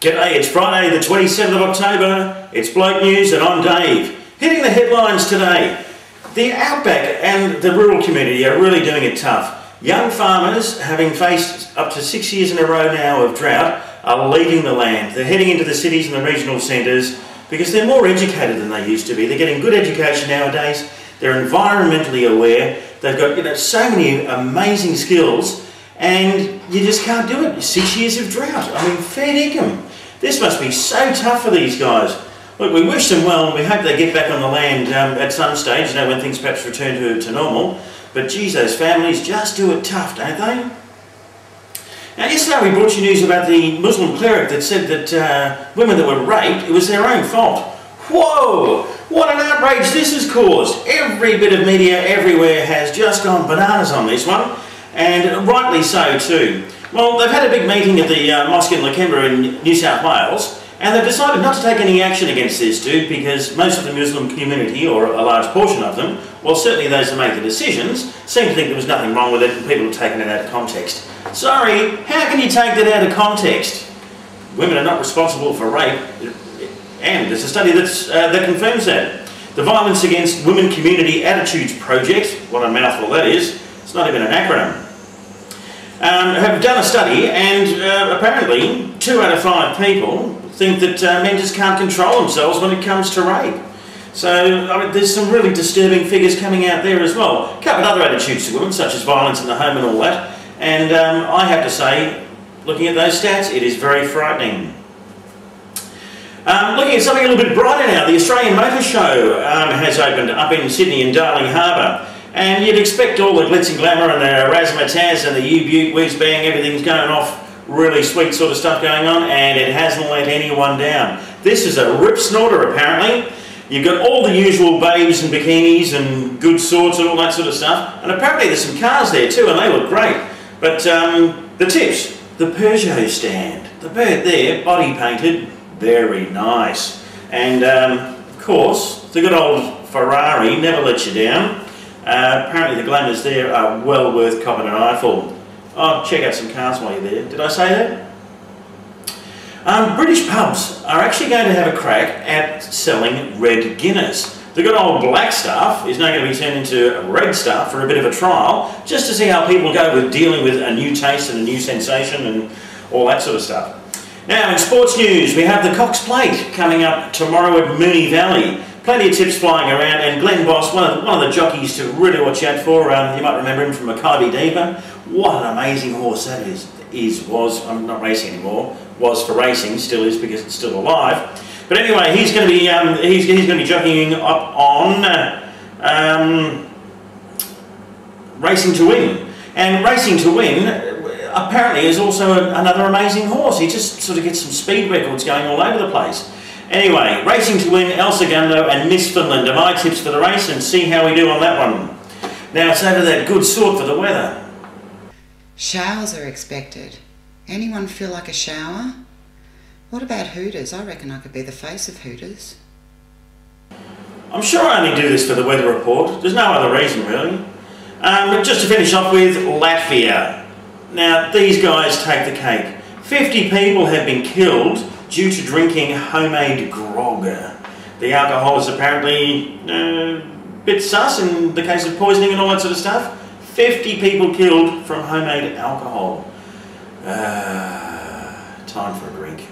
G'day, it's Friday the 27th of October, it's Bloke News and I'm Dave. Hitting the headlines today, the outback and the rural community are really doing it tough. Young farmers, having faced up to 6 years in a row now of drought, are leaving the land. They're heading into the cities and the regional centres because they're more educated than they used to be. They're getting good education nowadays, they're environmentally aware, they've got so many amazing skills, and you just can't do it. 6 years of drought, I mean, fair dinkum. This must be so tough for these guys. Look, we wish them well and we hope they get back on the land at some stage, when things perhaps return to normal. But geez, those families just do it tough, don't they? Now, yesterday we brought you news about the Muslim cleric that said that women that were raped, it was their own fault. Whoa! What an outrage this has caused. Every bit of media everywhere has just gone bananas on this one, and rightly so too. Well, they've had a big meeting at the mosque in Lakemba in New South Wales, and they've decided not to take any action against this dude because most of the Muslim community, or a large portion of them, well, certainly those that make the decisions, seem to think there was nothing wrong with it and people have taken it out of context. Sorry, how can you take that out of context? Women are not responsible for rape, and there's a study that confirms that. The Violence Against Women Community Attitudes Project, what a mouthful that is, it's not even an acronym, have done a study, and apparently 2 out of 5 people think that men just can't control themselves when it comes to rape. So, I mean, there's some really disturbing figures coming out there as well. A couple of other attitudes to women, such as violence in the home and all that, and I have to say, looking at those stats, it is very frightening. Looking at something a little bit brighter now, the Australian Motor Show has opened up in Sydney in Darling Harbour. And you'd expect all the glitz and glamour and the razzmatazz and the U-Butte, whiz-bang, everything's going off, really sweet sort of stuff going on, and it hasn't let anyone down. This is a rip snorter apparently. You've got all the usual babes and bikinis and good sorts and all that sort of stuff, and apparently there's some cars there too, and they look great. But the tips, the Peugeot stand, the bird there, body painted, very nice. And of course, the good old Ferrari never lets you down. Apparently the glamours there are well worth copping an eye for. Oh, check out some cars while you're there. Did I say that? British pubs are actually going to have a crack at selling red Guinness. The good old black stuff is now going to be turned into red stuff for a bit of a trial, just to see how people go with dealing with a new taste and a new sensation and all that sort of stuff. Now in sports news, we have the Cox Plate coming up tomorrow at Moonee Valley. Plenty of tips flying around, and Glenn Boss, one of the jockeys to really watch out for. You might remember him from Maccabi Diva. What an amazing horse that was. I'm not racing anymore. Was for racing, still is because it's still alive. But anyway, he's going to be he's going to be jockeying up on Racing to Win, and Racing to Win apparently is also another amazing horse. He just sort of gets some speed records going all over the place. Anyway, Racing to Win, El Segundo and Miss Finland are my tips for the race, and see how we do on that one. Now it's over that good sort for the weather. Showers are expected. Anyone feel like a shower? What about Hooters? I reckon I could be the face of Hooters. I'm sure I only do this for the weather report. There's no other reason really. Just to finish off with Latvia. Now these guys take the cake. 50 people have been killed due to drinking homemade grog. The alcohol is apparently a bit sus in the case of poisoning and all that sort of stuff. 50 people killed from homemade alcohol. Time for a drink.